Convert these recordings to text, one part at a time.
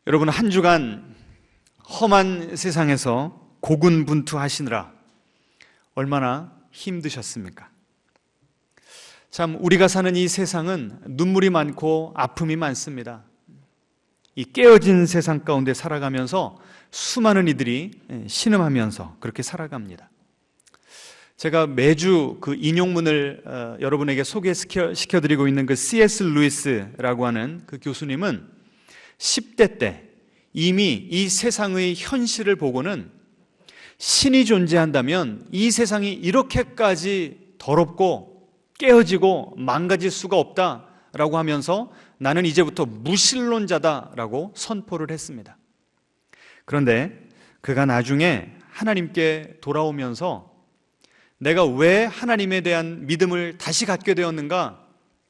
여러분, 한 주간 험한 세상에서 고군분투하시느라 얼마나 힘드셨습니까? 참, 우리가 사는 이 세상은 눈물이 많고 아픔이 많습니다. 이 깨어진 세상 가운데 살아가면서 수많은 이들이 신음하면서 그렇게 살아갑니다. 제가 매주 그 인용문을 여러분에게 소개시켜드리고 있는 그 C.S. 루이스라고 하는 그 교수님은 10대 때 이미 이 세상의 현실을 보고는 신이 존재한다면 이 세상이 이렇게까지 더럽고 깨어지고 망가질 수가 없다라고 하면서 나는 이제부터 무신론자다라고 선포를 했습니다. 그런데 그가 나중에 하나님께 돌아오면서 내가 왜 하나님에 대한 믿음을 다시 갖게 되었는가?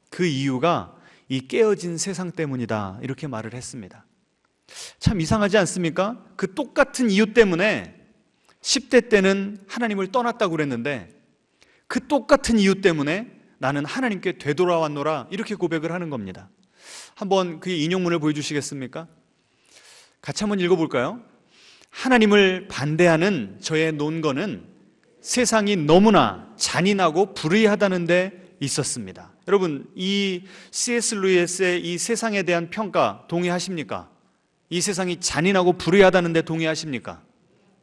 그 이유가 이 깨어진 세상 때문이다, 이렇게 말을 했습니다. 참 이상하지 않습니까? 그 똑같은 이유 때문에 10대 때는 하나님을 떠났다고 그랬는데 그 똑같은 이유 때문에 나는 하나님께 되돌아왔노라, 이렇게 고백을 하는 겁니다. 한번 그 인용문을 보여주시겠습니까? 같이 한번 읽어볼까요? 하나님을 반대하는 저의 논거는 세상이 너무나 잔인하고 불의하다는 데 있었습니다. 여러분, 이 C.S. 루이스의 이 세상에 대한 평가 동의하십니까? 이 세상이 잔인하고 불의하다는 데 동의하십니까?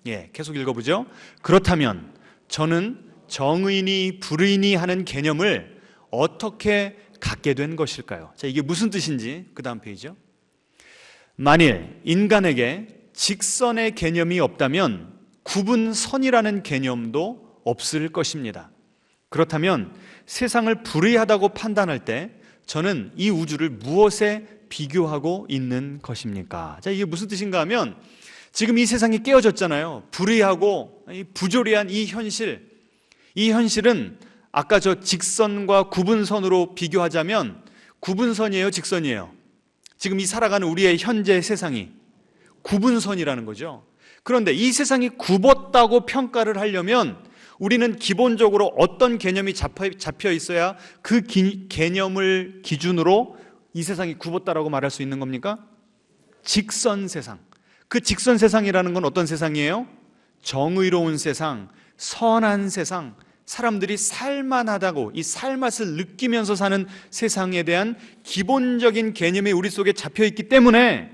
예, 계속 읽어보죠. 그렇다면 저는 정의니 불의니 하는 개념을 어떻게 갖게 된 것일까요? 자, 이게 무슨 뜻인지 그 다음 페이지죠. 만일 인간에게 직선의 개념이 없다면 구분선이라는 개념도 없을 것입니다. 그렇다면 세상을 불의하다고 판단할 때 저는 이 우주를 무엇에 비교하고 있는 것입니까? 자, 이게 무슨 뜻인가 하면 지금 이 세상이 깨어졌잖아요. 불의하고 부조리한 이 현실은 아까 저 직선과 구분선으로 비교하자면 구분선이에요, 직선이에요? 지금 이 살아가는 우리의 현재 세상이 구분선이라는 거죠. 그런데 이 세상이 굽었다고 평가를 하려면 우리는 기본적으로 어떤 개념이 잡혀 있어야 그 개념을 기준으로 이 세상이 굽었다라고 말할 수 있는 겁니까? 직선 세상. 그 직선 세상이라는 건 어떤 세상이에요? 정의로운 세상, 선한 세상, 사람들이 살만하다고 이 살맛을 느끼면서 사는 세상에 대한 기본적인 개념이 우리 속에 잡혀 있기 때문에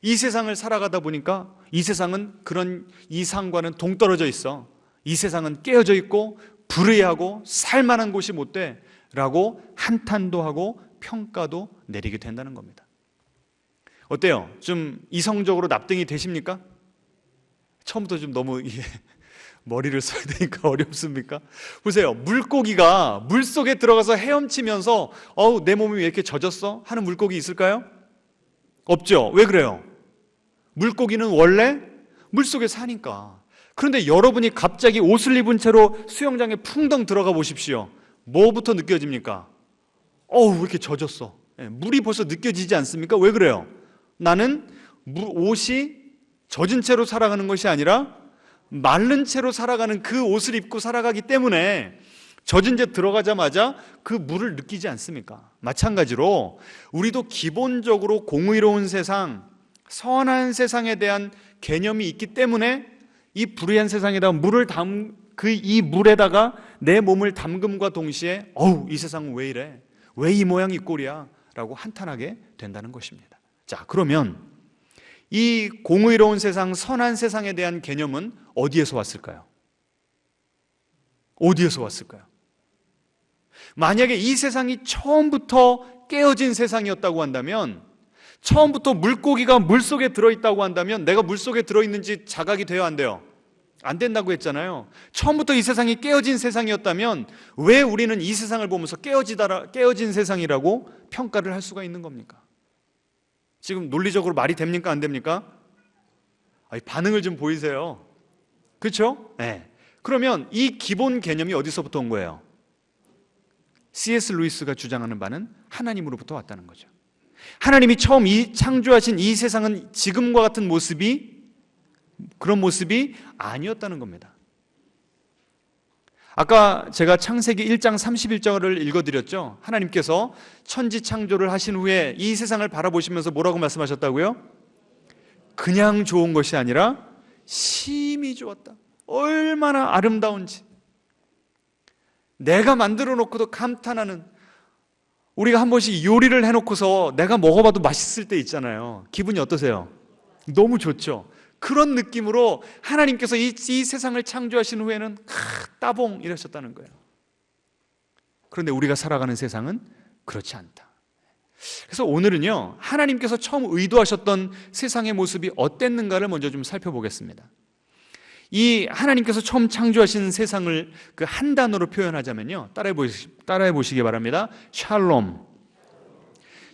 이 세상을 살아가다 보니까 이 세상은 그런 이상과는 동떨어져 있어. 이 세상은 깨어져 있고 불의하고 살만한 곳이 못 돼 라고 한탄도 하고 평가도 내리게 된다는 겁니다. 어때요? 좀 이성적으로 납득이 되십니까? 처음부터 좀 너무 머리를 써야 되니까 어렵습니까? 보세요. 물고기가 물속에 들어가서 헤엄치면서 내 몸이 왜 이렇게 젖었어? 하는 물고기 있을까요? 없죠. 왜 그래요? 물고기는 원래 물속에 사니까. 그런데 여러분이 갑자기 옷을 입은 채로 수영장에 풍덩 들어가 보십시오. 뭐부터 느껴집니까? 왜 이렇게 젖었어? 물이 벌써 느껴지지 않습니까? 왜 그래요? 나는 옷이 젖은 채로 살아가는 것이 아니라 마른 채로 살아가는 그 옷을 입고 살아가기 때문에 젖은 채 들어가자마자 그 물을 느끼지 않습니까? 마찬가지로 우리도 기본적으로 공의로운 세상, 선한 세상에 대한 개념이 있기 때문에 이 불의한 세상에다 이 물에다가 내 몸을 담금과 동시에 이 세상은 왜 이래? 왜 이 모양 이 꼴이야? 라고 한탄하게 된다는 것입니다. 자, 그러면 이 공의로운 세상, 선한 세상에 대한 개념은 어디에서 왔을까요? 어디에서 왔을까요? 만약에 이 세상이 처음부터 깨어진 세상이었다고 한다면, 처음부터 물고기가 물속에 들어있다고 한다면 내가 물속에 들어있는지 자각이 돼요, 안 돼요? 안 된다고 했잖아요. 처음부터 이 세상이 깨어진 세상이었다면 왜 우리는 이 세상을 보면서 깨어진 세상이라고 평가를 할 수가 있는 겁니까? 지금 논리적으로 말이 됩니까? 안 됩니까? 반응을 좀 보이세요. 그렇죠? 네. 그러면 이 기본 개념이 어디서부터 온 거예요? C.S. 루이스가 주장하는 바는 하나님으로부터 왔다는 거죠. 하나님이 처음 창조하신 이 세상은 지금과 같은 그런 모습이 아니었다는 겁니다. 아까 제가 창세기 1장 31절을 읽어드렸죠. 하나님께서 천지 창조를 하신 후에 이 세상을 바라보시면서 뭐라고 말씀하셨다고요? 그냥 좋은 것이 아니라 심히 좋았다. 얼마나 아름다운지. 내가 만들어 놓고도 감탄하는, 우리가 한 번씩 요리를 해놓고서 내가 먹어봐도 맛있을 때 있잖아요. 기분이 어떠세요? 너무 좋죠. 그런 느낌으로 하나님께서 이 세상을 창조하신 후에는 따봉 이러셨다는 거예요. 그런데 우리가 살아가는 세상은 그렇지 않다. 그래서 오늘은요, 하나님께서 처음 의도하셨던 세상의 모습이 어땠는가를 먼저 좀 살펴보겠습니다. 이 하나님께서 처음 창조하신 세상을 그 한 단어로 표현하자면요, 따라해 보시기 바랍니다. 샬롬.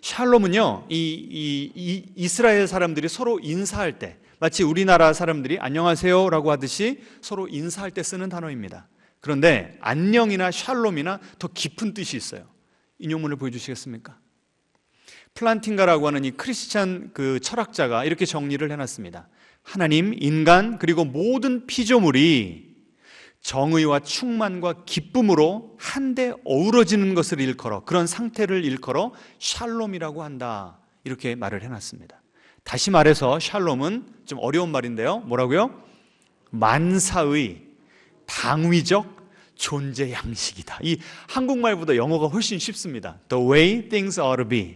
샬롬은요, 이 이스라엘 사람들이 서로 인사할 때, 마치 우리나라 사람들이 안녕하세요라고 하듯이 서로 인사할 때 쓰는 단어입니다. 그런데 안녕이나 샬롬이나 더 깊은 뜻이 있어요. 인용문을 보여주시겠습니까? 플란팅가라고 하는 이 크리스찬 그 철학자가 이렇게 정리를 해놨습니다. 하나님, 인간, 그리고 모든 피조물이 정의와 충만과 기쁨으로 한데 어우러지는 것을 일컬어, 그런 상태를 일컬어 샬롬이라고 한다, 이렇게 말을 해놨습니다. 다시 말해서 샬롬은 좀 어려운 말인데요, 뭐라고요? 만사의 당위적 존재 양식이다. 이 한국말보다 영어가 훨씬 쉽습니다. The way things ought to be.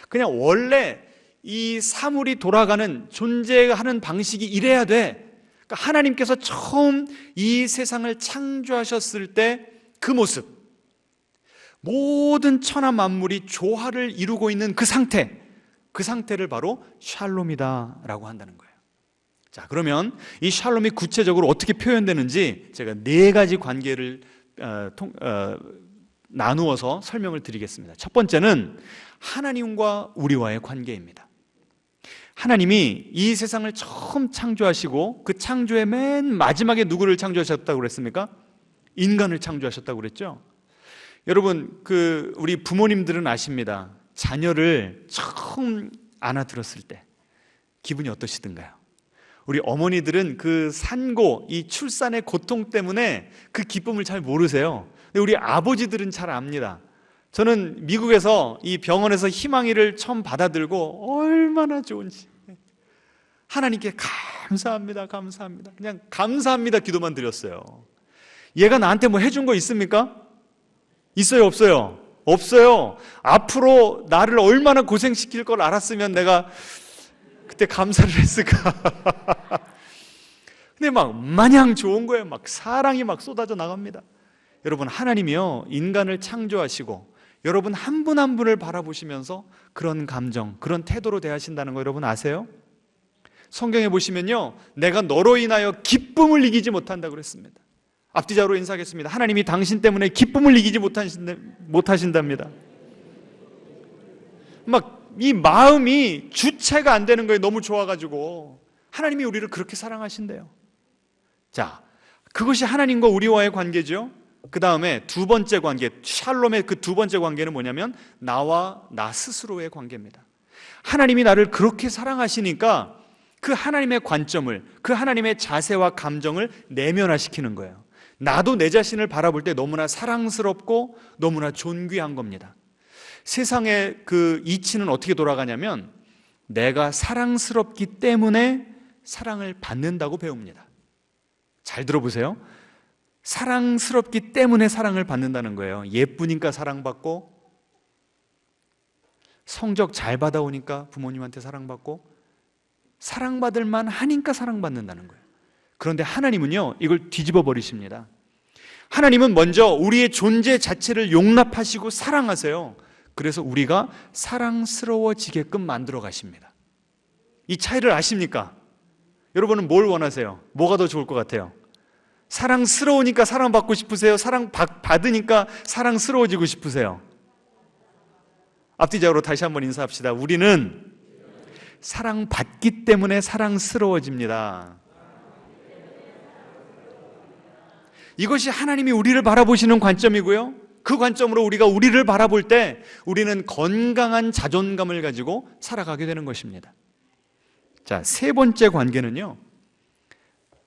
그냥 원래 이 사물이 돌아가는, 존재하는 방식이 이래야 돼. 그러니까 하나님께서 처음 이 세상을 창조하셨을 때 그 모습, 모든 천하 만물이 조화를 이루고 있는 그 상태, 그 상태를 바로 샬롬이다라고 한다는 거예요. 자, 그러면 이 샬롬이 구체적으로 어떻게 표현되는지 제가 네 가지 관계를 나누어서 설명을 드리겠습니다. 첫 번째는 하나님과 우리와의 관계입니다. 하나님이 이 세상을 처음 창조하시고 그 창조의 맨 마지막에 누구를 창조하셨다고 그랬습니까? 인간을 창조하셨다고 그랬죠. 여러분, 우리 부모님들은 아십니다. 자녀를 처음 안아들었을 때 기분이 어떠시던가요? 우리 어머니들은 그 산고, 이 출산의 고통 때문에 그 기쁨을 잘 모르세요. 근데 우리 아버지들은 잘 압니다. 저는 미국에서 이 병원에서 희망이를 처음 받아들고 얼마나 좋은지, 하나님께 감사합니다, 감사합니다, 그냥 감사합니다 기도만 드렸어요. 얘가 나한테 뭐 해준 거 있습니까? 있어요, 없어요? 없어요. 앞으로 나를 얼마나 고생시킬 걸 알았으면 내가 그때 감사를 했을까. 근데 막 마냥 좋은 거예요. 막 사랑이 막 쏟아져 나갑니다. 여러분, 하나님이요, 인간을 창조하시고 여러분 한 분 한 분을 바라보시면서 그런 감정, 그런 태도로 대하신다는 거 여러분 아세요? 성경에 보시면요, 내가 너로 인하여 기쁨을 이기지 못한다고 그랬습니다. 앞뒤자로 인사하겠습니다. 하나님이 당신 때문에 기쁨을 이기지 못하신답니다. 막 이 마음이 주체가 안 되는 거예요. 너무 좋아가지고. 하나님이 우리를 그렇게 사랑하신대요. 자, 그것이 하나님과 우리와의 관계죠. 그 다음에 두 번째 관계, 샬롬의 그 두 번째 관계는 뭐냐면 나와 나 스스로의 관계입니다. 하나님이 나를 그렇게 사랑하시니까 그 하나님의 관점을, 그 하나님의 자세와 감정을 내면화시키는 거예요. 나도 내 자신을 바라볼 때 너무나 사랑스럽고 너무나 존귀한 겁니다. 세상의 그 이치는 어떻게 돌아가냐면 내가 사랑스럽기 때문에 사랑을 받는다고 배웁니다. 잘 들어보세요. 사랑스럽기 때문에 사랑을 받는다는 거예요. 예쁘니까 사랑받고, 성적 잘 받아오니까 부모님한테 사랑받고, 사랑받을 만 하니까 사랑받는다는 거예요. 그런데 하나님은요, 이걸 뒤집어 버리십니다. 하나님은 먼저 우리의 존재 자체를 용납하시고 사랑하세요. 그래서 우리가 사랑스러워지게끔 만들어 가십니다. 이 차이를 아십니까? 여러분은 뭘 원하세요? 뭐가 더 좋을 것 같아요? 사랑스러우니까 사랑받고 싶으세요? 사랑받으니까 사랑스러워지고 싶으세요? 앞뒤적으로 다시 한번 인사합시다. 우리는 사랑받기 때문에 사랑스러워집니다. 이것이 하나님이 우리를 바라보시는 관점이고요, 그 관점으로 우리가 우리를 바라볼 때 우리는 건강한 자존감을 가지고 살아가게 되는 것입니다. 자, 세 번째 관계는요,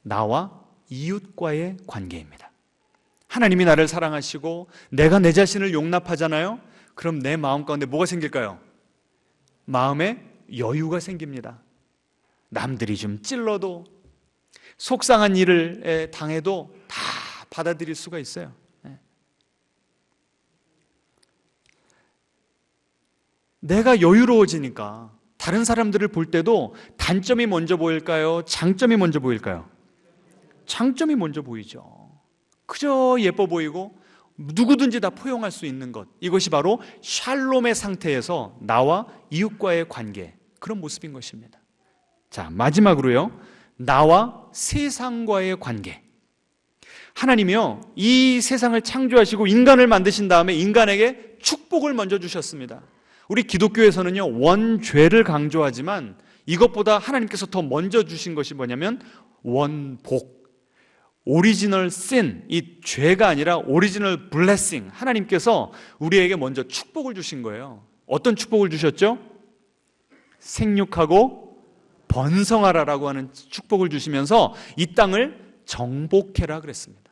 나와 이웃과의 관계입니다. 하나님이 나를 사랑하시고 내가 내 자신을 용납하잖아요. 그럼 내 마음 가운데 뭐가 생길까요? 마음에 여유가 생깁니다. 남들이 좀 찔러도 속상한 일을 당해도 다 받아들일 수가 있어요. 내가 여유로워지니까 다른 사람들을 볼 때도 단점이 먼저 보일까요? 장점이 먼저 보일까요? 장점이 먼저 보이죠. 그저 예뻐 보이고 누구든지 다 포용할 수 있는 것, 이것이 바로 샬롬의 상태에서 나와 이웃과의 관계, 그런 모습인 것입니다. 자, 마지막으로요, 나와 세상과의 관계. 하나님이요, 이 세상을 창조하시고 인간을 만드신 다음에 인간에게 축복을 먼저 주셨습니다. 우리 기독교에서는요, 원죄를 강조하지만 이것보다 하나님께서 더 먼저 주신 것이 뭐냐면 원복, 오리지널 신, 이 죄가 아니라 오리지널 블레싱, 하나님께서 우리에게 먼저 축복을 주신 거예요. 어떤 축복을 주셨죠? 생육하고 번성하라라고 하는 축복을 주시면서 이 땅을 정복해라 그랬습니다.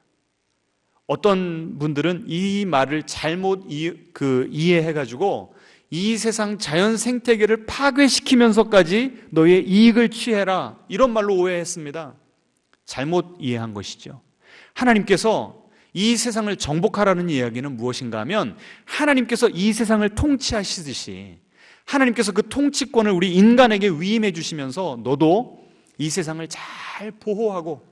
어떤 분들은 이 말을 잘못 이해해가지고 이 세상 자연 생태계를 파괴시키면서까지 너의 이익을 취해라, 이런 말로 오해했습니다. 잘못 이해한 것이죠. 하나님께서 이 세상을 정복하라는 이야기는 무엇인가 하면, 하나님께서 이 세상을 통치하시듯이 하나님께서 그 통치권을 우리 인간에게 위임해 주시면서 너도 이 세상을 잘 보호하고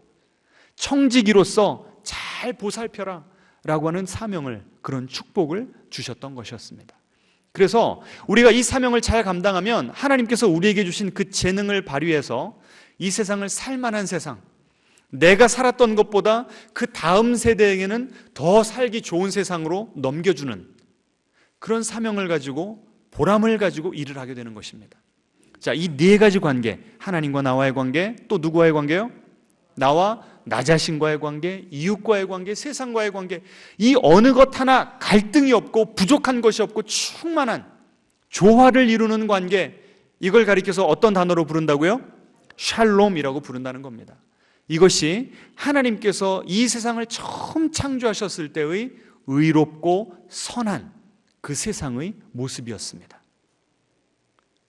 청지기로서 잘 보살펴라 라고 하는 사명을, 그런 축복을 주셨던 것이었습니다. 그래서 우리가 이 사명을 잘 감당하면 하나님께서 우리에게 주신 그 재능을 발휘해서 이 세상을 살만한 세상, 내가 살았던 것보다 그 다음 세대에게는 더 살기 좋은 세상으로 넘겨주는 그런 사명을 가지고, 보람을 가지고 일을 하게 되는 것입니다. 자, 이 네 가지 관계, 하나님과 나와의 관계, 또 누구와의 관계요? 나와 나 자신과의 관계, 이웃과의 관계, 세상과의 관계, 이 어느 것 하나 갈등이 없고 부족한 것이 없고 충만한 조화를 이루는 관계, 이걸 가리켜서 어떤 단어로 부른다고요? 샬롬이라고 부른다는 겁니다. 이것이 하나님께서 이 세상을 처음 창조하셨을 때의 의롭고 선한 그 세상의 모습이었습니다.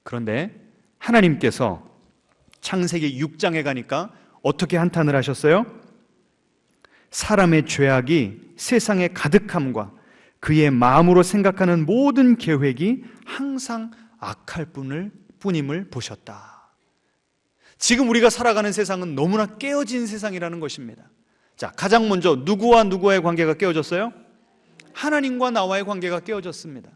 그런데 하나님께서 창세기 6장에 가니까 어떻게 한탄을 하셨어요? 사람의 죄악이 세상에 가득함과 그의 마음으로 생각하는 모든 계획이 항상 악할 뿐임을 보셨다. 지금 우리가 살아가는 세상은 너무나 깨어진 세상이라는 것입니다. 자, 가장 먼저 누구와 누구와의 관계가 깨어졌어요? 하나님과 나와의 관계가 깨어졌습니다.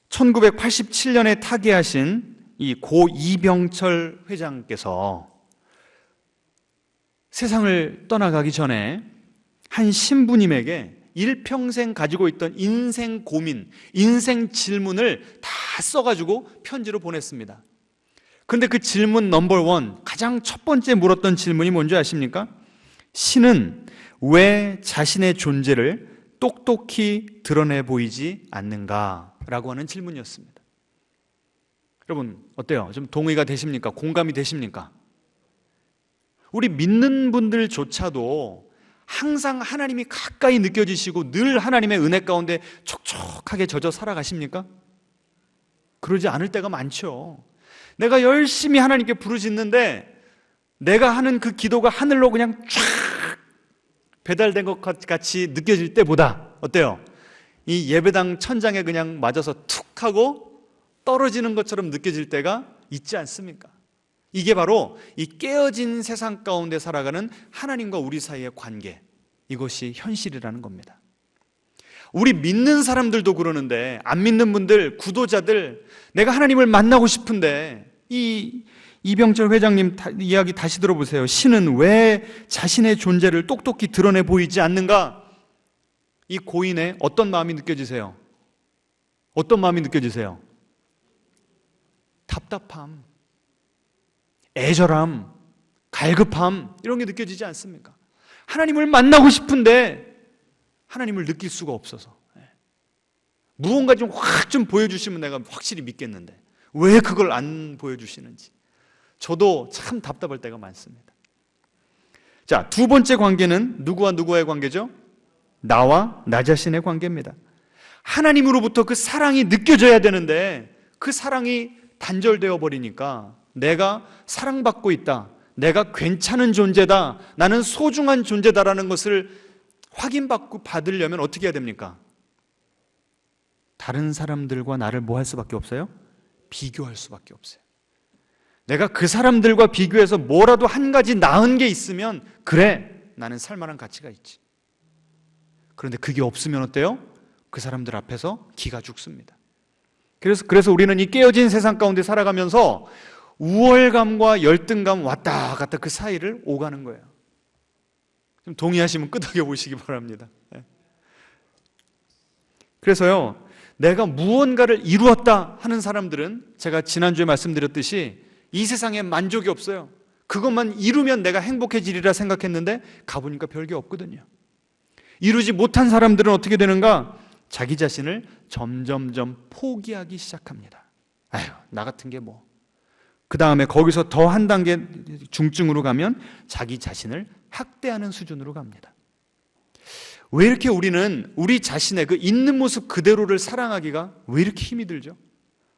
1987년에 타계하신 이 고 이병철 회장께서 세상을 떠나가기 전에 한 신부님에게 일평생 가지고 있던 인생 고민, 인생 질문을 다 써가지고 편지로 보냈습니다. 근데 그 질문 넘버 원, 가장 첫 번째 물었던 질문이 뭔지 아십니까? 신은 왜 자신의 존재를 똑똑히 드러내 보이지 않는가? 라고 하는 질문이었습니다. 여러분, 어때요? 좀 동의가 되십니까? 공감이 되십니까? 우리 믿는 분들조차도 항상 하나님이 가까이 느껴지시고 늘 하나님의 은혜 가운데 촉촉하게 젖어 살아가십니까? 그러지 않을 때가 많죠. 내가 열심히 하나님께 부르짖는데 내가 하는 그 기도가 하늘로 그냥 쫙 배달된 것 같이 느껴질 때보다 어때요? 이 예배당 천장에 그냥 맞아서 툭 하고 떨어지는 것처럼 느껴질 때가 있지 않습니까? 이게 바로 이 깨어진 세상 가운데 살아가는 하나님과 우리 사이의 관계, 이것이 현실이라는 겁니다. 우리 믿는 사람들도 그러는데, 안 믿는 분들, 구도자들, 내가 하나님을 만나고 싶은데, 이 이병철 회장님 이야기 다시 들어보세요. 신은 왜 자신의 존재를 똑똑히 드러내 보이지 않는가? 이 고인의 어떤 마음이 느껴지세요? 어떤 마음이 느껴지세요? 답답함, 애절함, 갈급함, 이런 게 느껴지지 않습니까? 하나님을 만나고 싶은데 하나님을 느낄 수가 없어서, 무언가 좀 확 좀 보여주시면 내가 확실히 믿겠는데 왜 그걸 안 보여주시는지 저도 참 답답할 때가 많습니다. 자, 두 번째 관계는 누구와 누구와의 관계죠? 나와 나 자신의 관계입니다. 하나님으로부터 그 사랑이 느껴져야 되는데 그 사랑이 단절되어 버리니까 내가 사랑받고 있다, 내가 괜찮은 존재다, 나는 소중한 존재다라는 것을 받으려면 어떻게 해야 됩니까? 다른 사람들과 나를 뭐 할 수밖에 없어요? 비교할 수밖에 없어요. 내가 그 사람들과 비교해서 뭐라도 한 가지 나은 게 있으면 그래, 나는 살만한 가치가 있지. 그런데 그게 없으면 어때요? 그 사람들 앞에서 기가 죽습니다. 그래서 우리는 이 깨어진 세상 가운데 살아가면서 우월감과 열등감 왔다 갔다 그 사이를 오가는 거예요. 좀 동의하시면 끄덕여 보시기 바랍니다. 그래서요, 내가 무언가를 이루었다 하는 사람들은 제가 지난주에 말씀드렸듯이 이 세상에 만족이 없어요. 그것만 이루면 내가 행복해지리라 생각했는데 가보니까 별게 없거든요. 이루지 못한 사람들은 어떻게 되는가? 자기 자신을 점점점 포기하기 시작합니다. 아휴, 나 같은 게 뭐. 그 다음에 거기서 더 한 단계 중증으로 가면 자기 자신을 학대하는 수준으로 갑니다. 왜 이렇게 우리는 우리 자신의 그 있는 모습 그대로를 사랑하기가 왜 이렇게 힘이 들죠?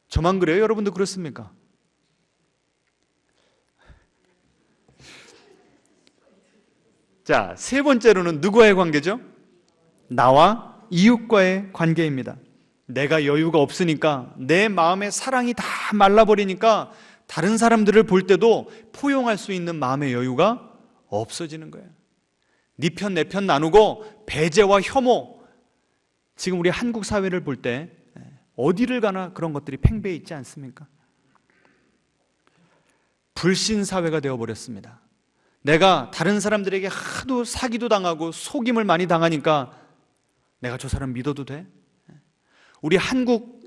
저만 그래요? 여러분도 그렇습니까? 자, 세 번째로는 누구와의 관계죠? 나와 이웃과의 관계입니다. 내가 여유가 없으니까, 내 마음의 사랑이 다 말라버리니까 다른 사람들을 볼 때도 포용할 수 있는 마음의 여유가 없어지는 거예요. 네 편 내 편 나누고 배제와 혐오, 지금 우리 한국 사회를 볼 때 어디를 가나 그런 것들이 팽배해 있지 않습니까? 불신 사회가 되어버렸습니다. 내가 다른 사람들에게 하도 사기도 당하고 속임을 많이 당하니까 내가 저 사람 믿어도 돼? 우리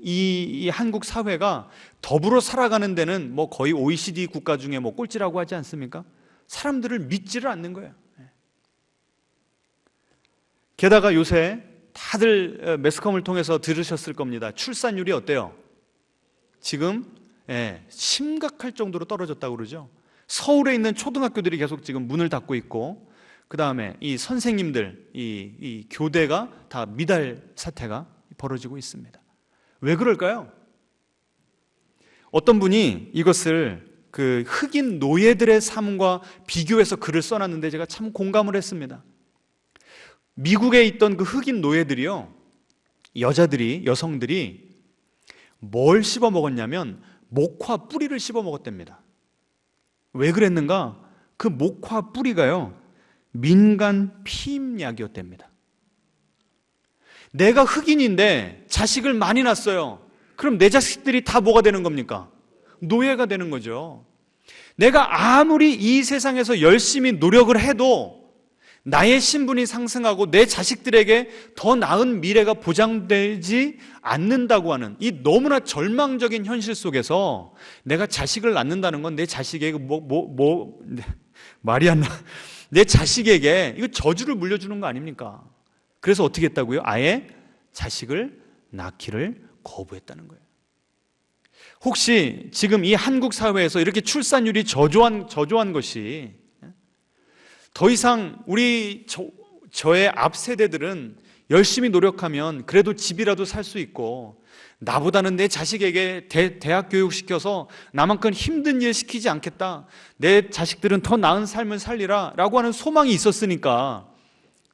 이 한국 사회가 더불어 살아가는 데는 뭐 거의 OECD 국가 중에 뭐 꼴찌라고 하지 않습니까? 사람들을 믿지를 않는 거예요. 게다가 요새 다들 매스컴을 통해서 들으셨을 겁니다. 출산율이 어때요? 지금 심각할 정도로 떨어졌다고 그러죠. 서울에 있는 초등학교들이 계속 지금 문을 닫고 있고, 그 다음에 이 선생님들, 이 교대가 다 미달 사태가 벌어지고 있습니다. 왜 그럴까요? 어떤 분이 이것을 그 흑인 노예들의 삶과 비교해서 글을 써놨는데 제가 참 공감을 했습니다. 미국에 있던 그 흑인 노예들이요, 여성들이 뭘 씹어 먹었냐면 목화 뿌리를 씹어 먹었답니다. 왜 그랬는가? 그 목화 뿌리가요, 민간 피임약이었답니다. 내가 흑인인데 자식을 많이 낳았어요. 그럼 내 자식들이 다 뭐가 되는 겁니까? 노예가 되는 거죠. 내가 아무리 이 세상에서 열심히 노력을 해도 나의 신분이 상승하고 내 자식들에게 더 나은 미래가 보장되지 않는다고 하는 이 너무나 절망적인 현실 속에서 내가 자식을 낳는다는 건 내 자식에게 말이 안 나. 내 자식에게 이거 저주를 물려주는 거 아닙니까? 그래서 어떻게 했다고요? 아예 자식을 낳기를 거부했다는 거예요. 혹시 지금 이 한국 사회에서 이렇게 출산율이 저조한 것이 더 이상 저의 앞 세대들은 열심히 노력하면 그래도 집이라도 살 수 있고, 나보다는 내 자식에게 대학 교육시켜서 나만큼 힘든 일 시키지 않겠다, 내 자식들은 더 나은 삶을 살리라 라고 하는 소망이 있었으니까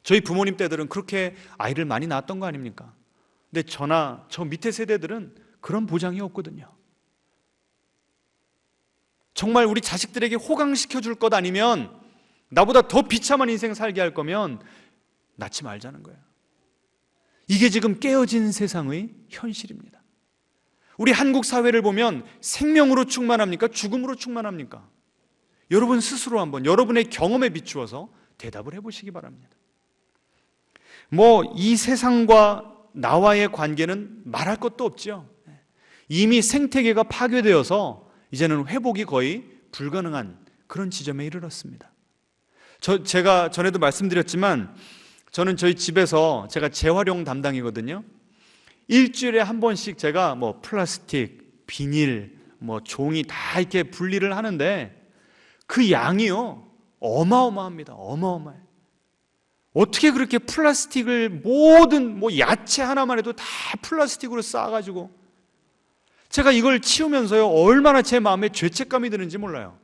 저희 부모님 때들은 그렇게 아이를 많이 낳았던 거 아닙니까? 근데 저나 저 밑에 세대들은 그런 보장이 없거든요. 정말 우리 자식들에게 호강시켜 줄 것 아니면, 나보다 더 비참한 인생 살게 할 거면 낳지 말자는 거예요. 이게 지금 깨어진 세상의 현실입니다. 우리 한국 사회를 보면 생명으로 충만합니까? 죽음으로 충만합니까? 여러분 스스로 한번 여러분의 경험에 비추어서 대답을 해보시기 바랍니다. 이 세상과 나와의 관계는 말할 것도 없죠. 이미 생태계가 파괴되어서 이제는 회복이 거의 불가능한 그런 지점에 이르렀습니다. 제가 전에도 말씀드렸지만 저는 저희 집에서 제가 재활용 담당이거든요. 일주일에 한 번씩 제가 플라스틱, 비닐, 종이 다 이렇게 분리를 하는데 그 양이요, 어마어마합니다. 어마어마해요. 어떻게 그렇게 플라스틱을 모든 야채 하나만 해도 다 플라스틱으로 싸가지고, 제가 이걸 치우면서요, 얼마나 제 마음에 죄책감이 드는지 몰라요.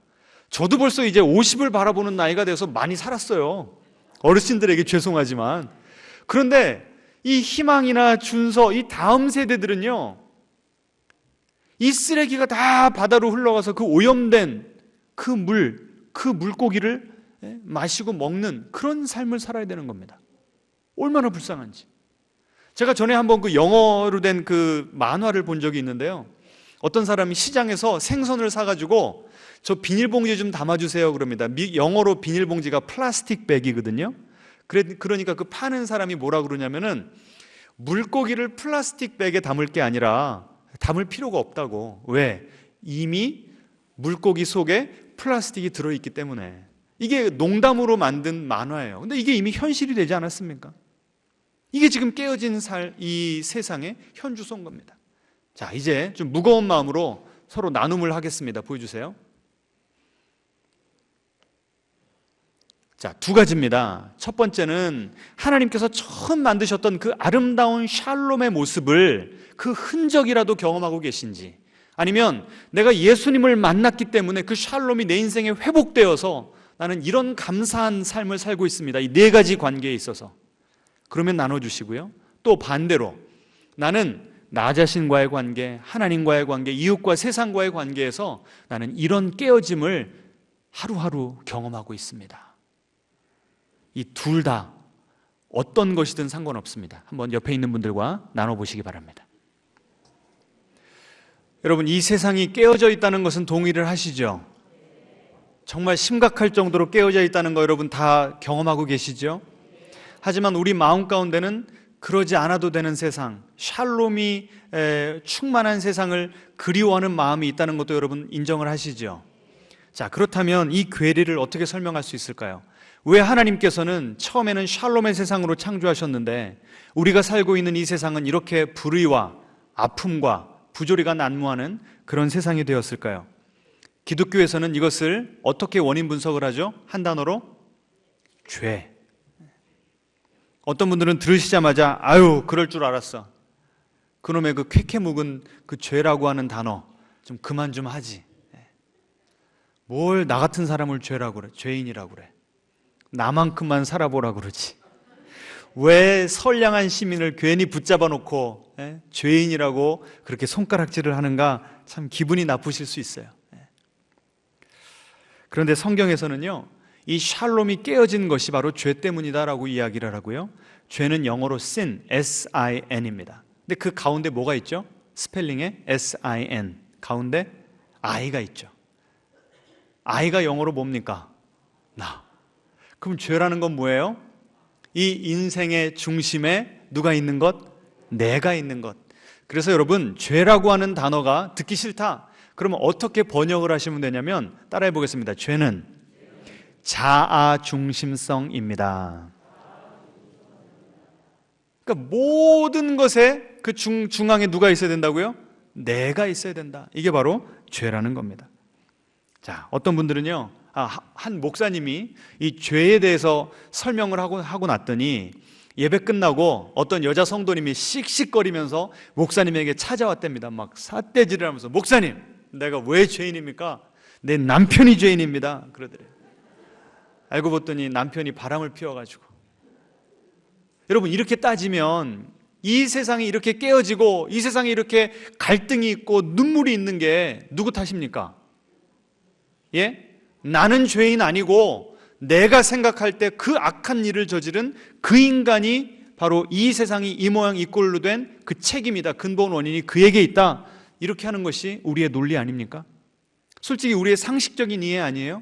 저도 벌써 이제 50을 바라보는 나이가 돼서 많이 살았어요. 어르신들에게 죄송하지만. 그런데 이 희망이나 준서, 이 다음 세대들은요, 이 쓰레기가 다 바다로 흘러가서 그 오염된 그 물고기를 마시고 먹는 그런 삶을 살아야 되는 겁니다. 얼마나 불쌍한지. 제가 전에 한번 그 영어로 된 그 만화를 본 적이 있는데요. 어떤 사람이 시장에서 생선을 사가지고 저 비닐봉지 좀 담아주세요 그럽니다. 영어로 비닐봉지가 플라스틱 백이거든요. 그러니까 그 파는 사람이 뭐라 그러냐면은 물고기를 플라스틱 백에 담을 게 아니라 담을 필요가 없다고. 왜? 이미 물고기 속에 플라스틱이 들어있기 때문에. 이게 농담으로 만든 만화예요. 근데 이게 이미 현실이 되지 않았습니까? 이게 지금 깨어진 이 세상의 현주소인 겁니다. 자, 이제 좀 무거운 마음으로 서로 나눔을 하겠습니다. 보여주세요. 자, 두 가지입니다. 첫 번째는 하나님께서 처음 만드셨던 그 아름다운 샬롬의 모습을 그 흔적이라도 경험하고 계신지, 아니면 내가 예수님을 만났기 때문에 그 샬롬이 내 인생에 회복되어서 나는 이런 감사한 삶을 살고 있습니다. 이 네 가지 관계에 있어서. 그러면 나눠주시고요. 또 반대로 나는 나 자신과의 관계, 하나님과의 관계, 이웃과 세상과의 관계에서 나는 이런 깨어짐을 하루하루 경험하고 있습니다. 이 둘 다 어떤 것이든 상관없습니다. 한번 옆에 있는 분들과 나눠보시기 바랍니다. 여러분, 이 세상이 깨어져 있다는 것은 동의를 하시죠? 정말 심각할 정도로 깨어져 있다는 거 여러분 다 경험하고 계시죠? 하지만 우리 마음 가운데는 그러지 않아도 되는 세상, 샬롬이 충만한 세상을 그리워하는 마음이 있다는 것도 여러분 인정을 하시죠? 자, 그렇다면 이 괴리를 어떻게 설명할 수 있을까요? 왜 하나님께서는 처음에는 샬롬의 세상으로 창조하셨는데 우리가 살고 있는 이 세상은 이렇게 불의와 아픔과 부조리가 난무하는 그런 세상이 되었을까요? 기독교에서는 이것을 어떻게 원인 분석을 하죠? 한 단어로 죄. 어떤 분들은 들으시자마자 아유, 그럴 줄 알았어. 그놈의 그 쾌쾌 묵은 그 죄라고 하는 단어 좀 그만 좀 하지. 뭘 나 같은 사람을 죄라고 그래? 죄인이라고 그래. 나만큼만 살아보라고 그러지. 왜 선량한 시민을 괜히 붙잡아 놓고 죄인이라고 그렇게 손가락질을 하는가, 참 기분이 나쁘실 수 있어요. 그런데 성경에서는요, 이 샬롬이 깨어진 것이 바로 죄 때문이다라고 이야기를 하고요. 죄는 영어로 sin, S-I-N입니다. 근데 그 가운데 뭐가 있죠? 스펠링에 S-I-N 가운데 I가 있죠. I가 영어로 뭡니까? 나. 그럼 죄라는 건 뭐예요? 이 인생의 중심에 누가 있는 것? 내가 있는 것. 그래서 여러분, 죄라고 하는 단어가 듣기 싫다. 그러면 어떻게 번역을 하시면 되냐면 따라해 보겠습니다. 죄는 자아 중심성입니다. 그러니까 모든 것에 그 중앙에 누가 있어야 된다고요? 내가 있어야 된다. 이게 바로 죄라는 겁니다. 자, 어떤 분들은요, 한 목사님이 이 죄에 대해서 설명을 하고 났더니 예배 끝나고 어떤 여자 성도님이 씩씩거리면서 목사님에게 찾아왔답니다. 막 삿대질을 하면서, 목사님, 내가 왜 죄인입니까? 내 남편이 죄인입니다. 그러더래요. 알고 봤더니 남편이 바람을 피워가지고. 여러분, 이렇게 따지면 이 세상이 이렇게 깨어지고 이 세상에 이렇게 갈등이 있고 눈물이 있는 게 누구 탓입니까? 예? 나는 죄인 아니고 내가 생각할 때 그 악한 일을 저지른 그 인간이 바로 이 세상이 이 모양 이 꼴로 된 그 책임이다. 근본 원인이 그에게 있다. 이렇게 하는 것이 우리의 논리 아닙니까? 솔직히 우리의 상식적인 이해 아니에요?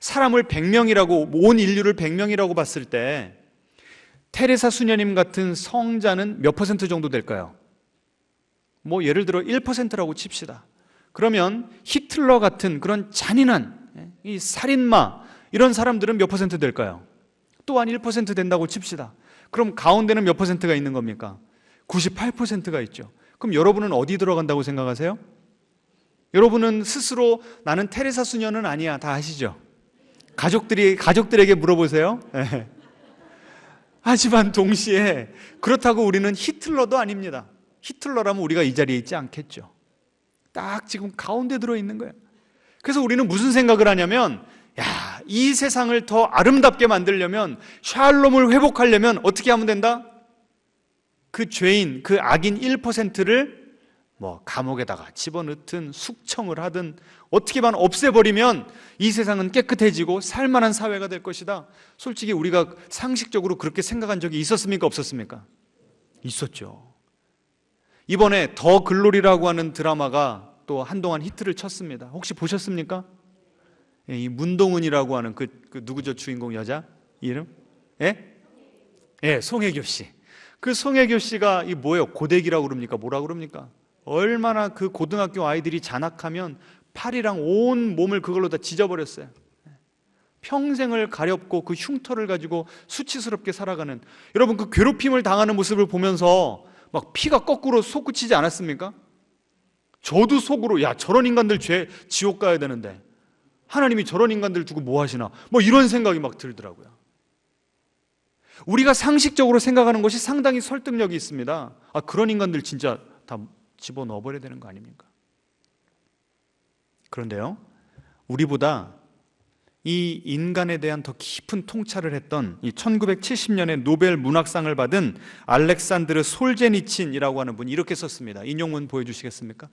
사람을 100명이라고, 온 인류를 100명이라고 봤을 때 테레사 수녀님 같은 성자는 몇 퍼센트 정도 될까요? 뭐 예를 들어 1%라고 칩시다. 그러면 히틀러 같은 그런 잔인한 이 살인마, 이런 사람들은 몇 퍼센트 될까요? 또한 1% 된다고 칩시다. 그럼 가운데는 몇 퍼센트가 있는 겁니까? 98%가 있죠. 그럼 여러분은 어디 들어간다고 생각하세요? 여러분은 스스로 나는 테레사 수녀는 아니야, 다 아시죠? 가족들에게 물어보세요. 네. 하지만 동시에 그렇다고 우리는 히틀러도 아닙니다. 히틀러라면 우리가 이 자리에 있지 않겠죠. 딱 지금 가운데 들어있는 거예요. 그래서 우리는 무슨 생각을 하냐면, 이 세상을 더 아름답게 만들려면, 샬롬을 회복하려면 어떻게 하면 된다? 그 죄인, 그 악인 1%를 감옥에다가 집어넣든 숙청을 하든 어떻게만 없애버리면 이 세상은 깨끗해지고 살만한 사회가 될 것이다. 솔직히 우리가 상식적으로 그렇게 생각한 적이 있었습니까? 없었습니까? 있었죠. 이번에 더 글로리라고 하는 드라마가 또 한동안 히트를 쳤습니다. 혹시 보셨습니까? 이 문동은이라고 하는 그 누구죠? 주인공 여자 이름? 송혜교 씨. 그 송혜교 씨가 이 뭐예요? 고데기라고 그럽니까? 뭐라 그럽니까? 얼마나 그 고등학교 아이들이 잔악하면 팔이랑 온 몸을 그걸로 다 찢어버렸어요. 평생을 가렵고 그 흉터를 가지고 수치스럽게 살아가는, 여러분 그 괴롭힘을 당하는 모습을 보면서 막 피가 거꾸로 솟구치지 않았습니까? 저도 속으로 저런 인간들 지옥 가야 되는데 하나님이 저런 인간들 두고 뭐 하시나, 이런 생각이 막 들더라고요. 우리가 상식적으로 생각하는 것이 상당히 설득력이 있습니다. 그런 인간들 진짜 다 집어넣어버려야 되는 거 아닙니까? 그런데요, 우리보다 이 인간에 대한 더 깊은 통찰을 했던 이 1970년에 노벨 문학상을 받은 알렉산드르 솔제니친이라고 하는 분이 이렇게 썼습니다. 인용문 보여주시겠습니까?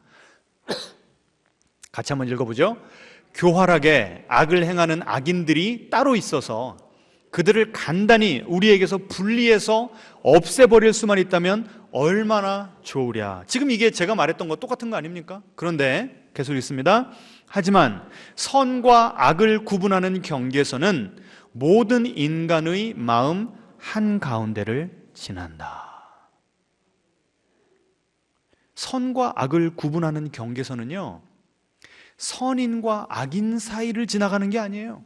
같이 한번 읽어보죠. 교활하게 악을 행하는 악인들이 따로 있어서 그들을 간단히 우리에게서 분리해서 없애버릴 수만 있다면 얼마나 좋으랴. 지금 이게 제가 말했던 거 똑같은 거 아닙니까? 그런데 계속 있습니다. 하지만 선과 악을 구분하는 경계선은 모든 인간의 마음 한가운데를 지난다. 선과 악을 구분하는 경계선은요, 선인과 악인 사이를 지나가는 게 아니에요.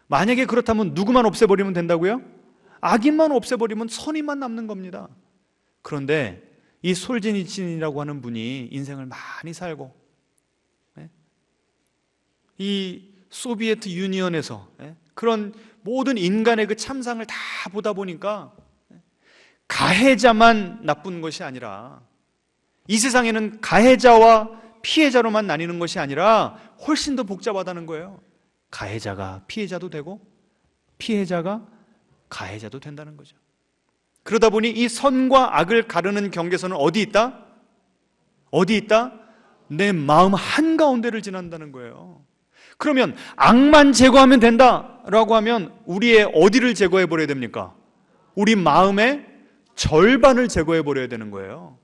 만약에 그렇다면 누구만 없애버리면 된다고요? 악인만 없애버리면 선인만 남는 겁니다. 그런데 이 솔제니친이라고 하는 분이 인생을 많이 살고 이 소비에트 유니언에서 그런 모든 인간의 그 참상을 다 보다 보니까 가해자만 나쁜 것이 아니라, 이 세상에는 가해자와 피해자로만 나뉘는 것이 아니라 훨씬 더 복잡하다는 거예요. 가해자가 피해자도 되고 피해자가 가해자도 된다는 거죠. 그러다 보니 이 선과 악을 가르는 경계선은 어디 있다? 어디 있다? 내 마음 한가운데를 지난다는 거예요. 그러면 악만 제거하면 된다라고 하면 우리의 어디를 제거해 버려야 됩니까? 우리 마음의 절반을 제거해 버려야 되는 거예요.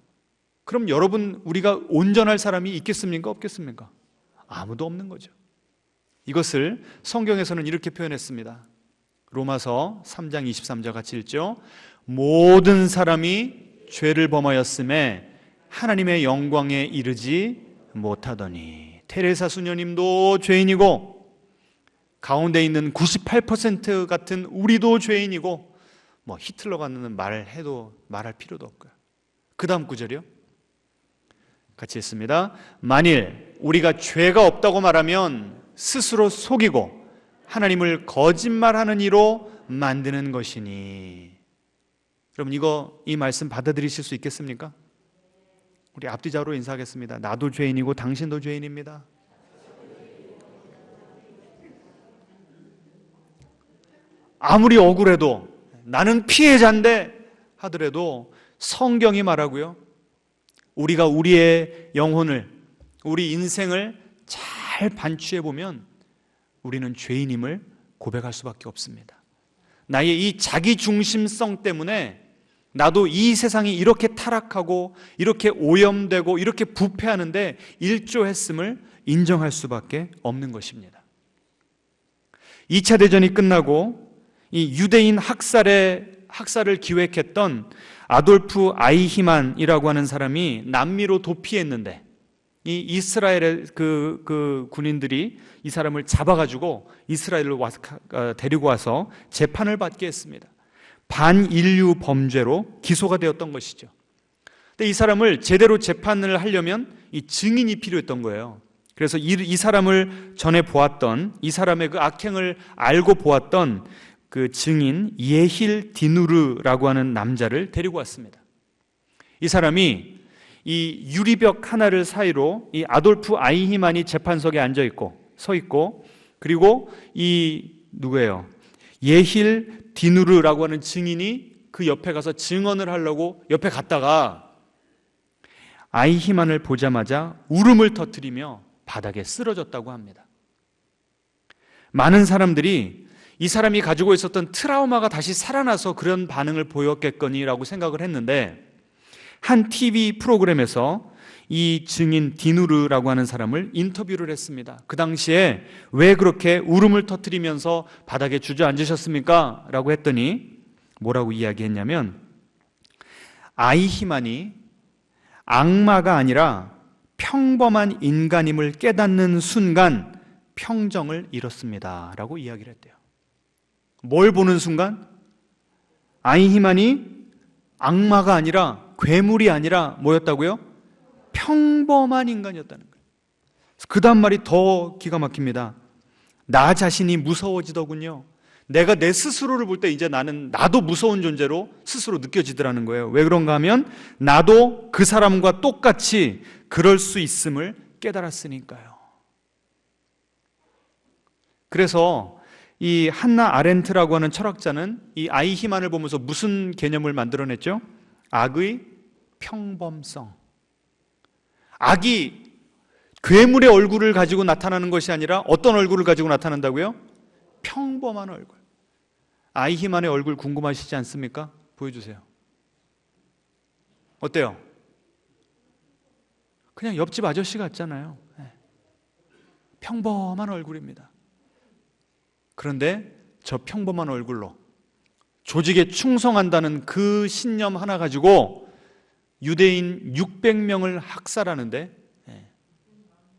그럼 여러분, 우리가 온전할 사람이 있겠습니까? 없겠습니까? 아무도 없는 거죠. 이것을 성경에서는 이렇게 표현했습니다. 로마서 3장 23절 같이 읽죠. 모든 사람이 죄를 범하였음에 하나님의 영광에 이르지 못하더니. 테레사 수녀님도 죄인이고 가운데 있는 98% 같은 우리도 죄인이고, 히틀러가 하는 말을 해도 말할 필요도 없고요. 그 다음 구절이요, 같이 읽습니다. 만일 우리가 죄가 없다고 말하면 스스로 속이고 하나님을 거짓말하는 이로 만드는 것이니. 여러분, 이 말씀 받아들이실 수 있겠습니까? 우리 앞뒤자로 인사하겠습니다. 나도 죄인이고 당신도 죄인입니다. 아무리 억울해도, 나는 피해자인데 하더라도 성경이 말하고요, 우리가 우리의 영혼을, 우리 인생을 잘 반추해 보면 우리는 죄인임을 고백할 수밖에 없습니다. 나의 이 자기중심성 때문에 나도 이 세상이 이렇게 타락하고 이렇게 오염되고 이렇게 부패하는데 일조했음을 인정할 수밖에 없는 것입니다. 2차 대전이 끝나고 이 유대인 학살을 기획했던 아돌프 아이히만이라고 하는 사람이 남미로 도피했는데, 이 이스라엘의 그 군인들이 이 사람을 잡아가지고 이스라엘로 데리고 와서 재판을 받게 했습니다. 반인류 범죄로 기소가 되었던 것이죠. 근데 이 사람을 제대로 재판을 하려면 이 증인이 필요했던 거예요. 그래서 이 사람을 전에 보았던, 이 사람의 그 악행을 알고 보았던 그 증인 예힐 디누르라고 하는 남자를 데리고 왔습니다. 이 사람이 이 유리벽 하나를 사이로 이 아돌프 아이히만이 재판석에 서 있고, 그리고 이 누구예요? 예힐 디누르라고 하는 증인이 그 옆에 가서 증언을 하려고 옆에 갔다가 아이히만을 보자마자 울음을 터뜨리며 바닥에 쓰러졌다고 합니다. 많은 사람들이 이 사람이 가지고 있었던 트라우마가 다시 살아나서 그런 반응을 보였겠거니라고 생각을 했는데, 한 TV 프로그램에서 이 증인 디누르라고 하는 사람을 인터뷰를 했습니다. 그 당시에 왜 그렇게 울음을 터뜨리면서 바닥에 주저앉으셨습니까? 라고 했더니 뭐라고 이야기했냐면, 아이히만이 악마가 아니라 평범한 인간임을 깨닫는 순간 평정을 잃었습니다 라고 이야기를 했대요. 뭘 보는 순간? 아이히만이 악마가 아니라, 괴물이 아니라 뭐였다고요? 평범한 인간이었다는 거예요. 그 다음 말이 더 기가 막힙니다. 나 자신이 무서워지더군요. 내가 내 스스로를 볼 때 이제 나도 무서운 존재로 스스로 느껴지더라는 거예요. 왜 그런가 하면 나도 그 사람과 똑같이 그럴 수 있음을 깨달았으니까요. 그래서 이 한나 아렌트라고 하는 철학자는 이 아이히만을 보면서 무슨 개념을 만들어냈죠? 악의 평범성. 악이 괴물의 얼굴을 가지고 나타나는 것이 아니라 어떤 얼굴을 가지고 나타난다고요? 평범한 얼굴. 아이히만의 얼굴 궁금하시지 않습니까? 보여주세요. 어때요? 그냥 옆집 아저씨 같잖아요. 평범한 얼굴입니다. 그런데 저 평범한 얼굴로 조직에 충성한다는 그 신념 하나 가지고 유대인 600명을 학살하는데,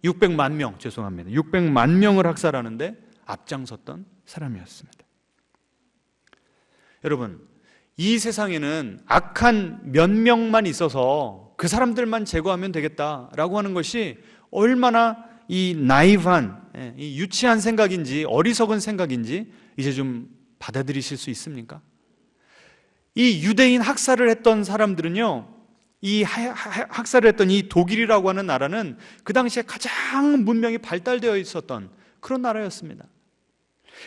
600만 명, 죄송합니다. 600만 명을 학살하는데 앞장섰던 사람이었습니다. 여러분, 이 세상에는 악한 몇 명만 있어서 그 사람들만 제거하면 되겠다라고 하는 것이 얼마나 이 나이브한, 이 유치한 생각인지 어리석은 생각인지 이제 좀 받아들이실 수 있습니까? 이 유대인 학살을 했던 사람들은요, 이 학살을 했던 이 독일이라고 하는 나라는 그 당시에 가장 문명이 발달되어 있었던 그런 나라였습니다.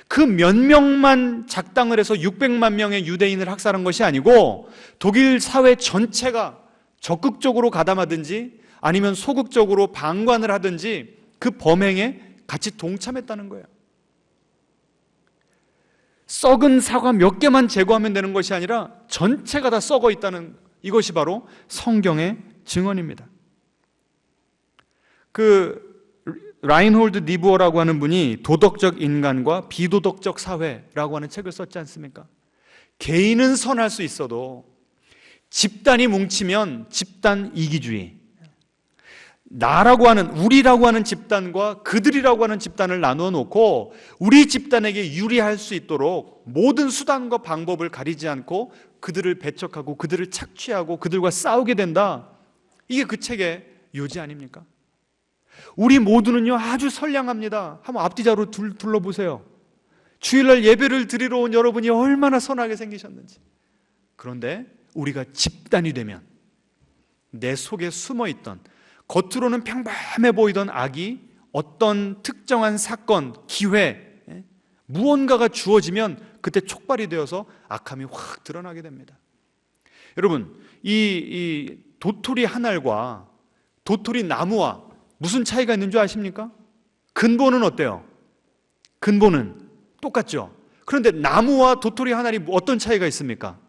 그 몇 명만 작당을 해서 600만 명의 유대인을 학살한 것이 아니고 독일 사회 전체가 적극적으로 가담하든지 아니면 소극적으로 방관을 하든지 그 범행에 같이 동참했다는 거예요. 썩은 사과 몇 개만 제거하면 되는 것이 아니라 전체가 다 썩어 있다는, 이것이 바로 성경의 증언입니다. 라인홀드 니부어라고 하는 분이 도덕적 인간과 비도덕적 사회라고 하는 책을 썼지 않습니까? 개인은 선할 수 있어도 집단이 뭉치면 집단 이기주의, 나라고 하는, 우리라고 하는 집단과 그들이라고 하는 집단을 나누어 놓고 우리 집단에게 유리할 수 있도록 모든 수단과 방법을 가리지 않고 그들을 배척하고 그들을 착취하고 그들과 싸우게 된다. 이게 그 책의 요지 아닙니까? 우리 모두는요 아주 선량합니다. 한번 앞뒤자로 둘러보세요. 주일날 예배를 드리러 온 여러분이 얼마나 선하게 생기셨는지. 그런데 우리가 집단이 되면 내 속에 숨어있던, 겉으로는 평범해 보이던 악이 어떤 특정한 사건, 기회, 무언가가 주어지면 그때 촉발이 되어서 악함이 확 드러나게 됩니다. 여러분, 이 도토리 한 알과 도토리 나무와 무슨 차이가 있는 줄 아십니까? 근본은 어때요? 근본은 똑같죠. 그런데 나무와 도토리 한 알이 어떤 차이가 있습니까?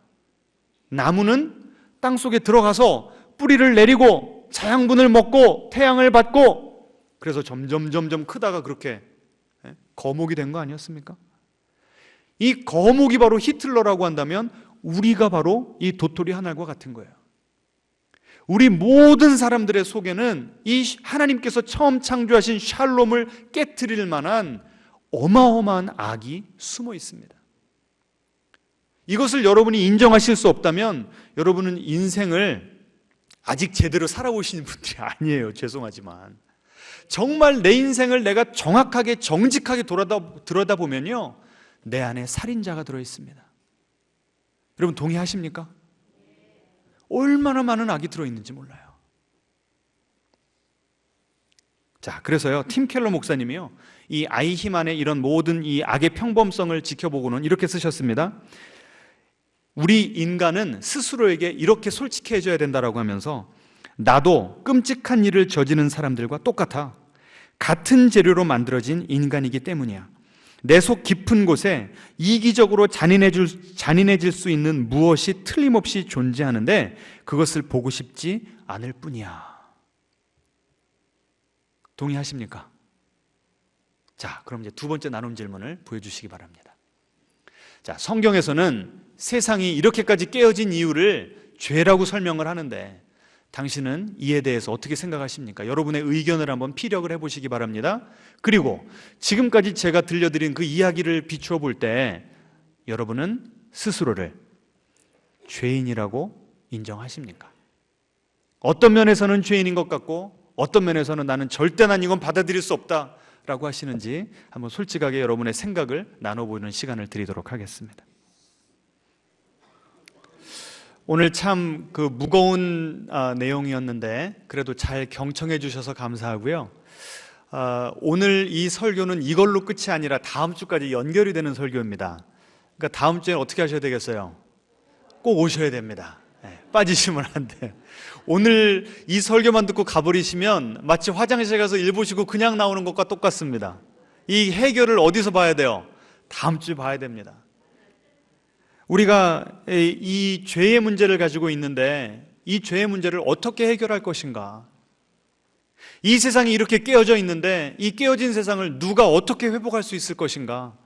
나무는 땅속에 들어가서 뿌리를 내리고 자양분을 먹고 태양을 받고 그래서 점점 크다가 그렇게 거목이 된 거 아니었습니까? 이 거목이 바로 히틀러라고 한다면 우리가 바로 이 도토리 한 알과 같은 거예요. 우리 모든 사람들의 속에는 이 하나님께서 처음 창조하신 샬롬을 깨트릴 만한 어마어마한 악이 숨어 있습니다. 이것을 여러분이 인정하실 수 없다면 여러분은 인생을 아직 제대로 살아오시는 분들이 아니에요. 죄송하지만 정말 내 인생을 내가 정확하게 정직하게 들여다보면요 내 안에 살인자가 들어있습니다. 여러분 동의하십니까? 얼마나 많은 악이 들어있는지 몰라요. 자, 그래서요, 팀 켈러 목사님이요, 이 아이힘 안에 이런 모든 이 악의 평범성을 지켜보고는 이렇게 쓰셨습니다. 우리 인간은 스스로에게 이렇게 솔직해져야 된다라고 하면서, 나도 끔찍한 일을 저지르는 사람들과 똑같아. 같은 재료로 만들어진 인간이기 때문이야. 내 속 깊은 곳에 이기적으로 잔인해질 수 있는 무엇이 틀림없이 존재하는데 그것을 보고 싶지 않을 뿐이야. 동의하십니까? 자, 그럼 이제 두 번째 나눔 질문을 보여주시기 바랍니다. 자, 성경에서는 세상이 이렇게까지 깨어진 이유를 죄라고 설명을 하는데, 당신은 이에 대해서 어떻게 생각하십니까? 여러분의 의견을 한번 피력을 해보시기 바랍니다. 그리고 지금까지 제가 들려드린 그 이야기를 비추어 볼 때 여러분은 스스로를 죄인이라고 인정하십니까? 어떤 면에서는 죄인인 것 같고 어떤 면에서는 나는 절대 난 이건 받아들일 수 없다라고 하시는지 한번 솔직하게 여러분의 생각을 나눠보는 시간을 드리도록 하겠습니다. 오늘 참 그 무거운 내용이었는데 그래도 잘 경청해 주셔서 감사하고요. 오늘 이 설교는 이걸로 끝이 아니라 다음 주까지 연결이 되는 설교입니다. 그러니까 다음 주에 어떻게 하셔야 되겠어요? 꼭 오셔야 됩니다. 빠지시면 안 돼요. 오늘 이 설교만 듣고 가버리시면 마치 화장실 가서 일 보시고 그냥 나오는 것과 똑같습니다. 이 해결을 어디서 봐야 돼요? 다음 주에 봐야 됩니다. 우리가 이 죄의 문제를 가지고 있는데 이 죄의 문제를 어떻게 해결할 것인가? 이 세상이 이렇게 깨어져 있는데 이 깨어진 세상을 누가 어떻게 회복할 수 있을 것인가?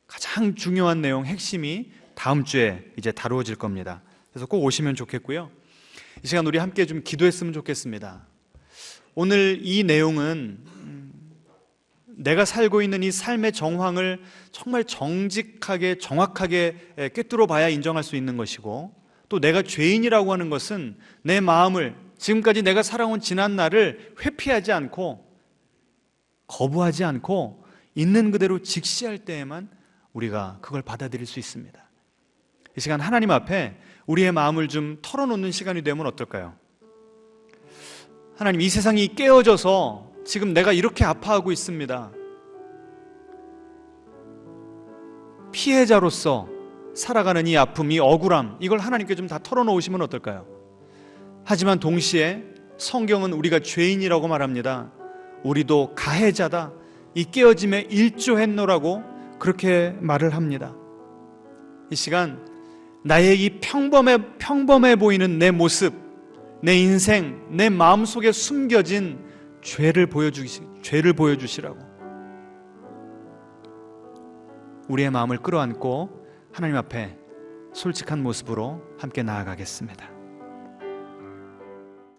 가장 중요한 내용, 핵심이 다음 주에 이제 다루어질 겁니다. 그래서 꼭 오시면 좋겠고요. 이 시간 우리 함께 좀 기도했으면 좋겠습니다. 오늘 이 내용은 내가 살고 있는 이 삶의 정황을 정말 정직하게 정확하게 꿰뚫어 봐야 인정할 수 있는 것이고, 또 내가 죄인이라고 하는 것은 내 마음을, 지금까지 내가 살아온 지난 날을 회피하지 않고 거부하지 않고 있는 그대로 직시할 때에만 우리가 그걸 받아들일 수 있습니다. 이 시간 하나님 앞에 우리의 마음을 좀 털어놓는 시간이 되면 어떨까요? 하나님, 이 세상이 깨어져서 지금 내가 이렇게 아파하고 있습니다. 피해자로서 살아가는 이 아픔, 이 억울함, 이걸 하나님께 좀 다 털어놓으시면 어떨까요? 하지만 동시에 성경은 우리가 죄인이라고 말합니다. 우리도 가해자다, 이 깨어짐에 일조했노라고 그렇게 말을 합니다. 이 시간 나의 이 평범해 보이는 내 모습, 내 인생, 내 마음속에 숨겨진 죄를 보여주시라고 우리의 마음을 끌어안고 하나님 앞에 솔직한 모습으로 함께 나아가겠습니다.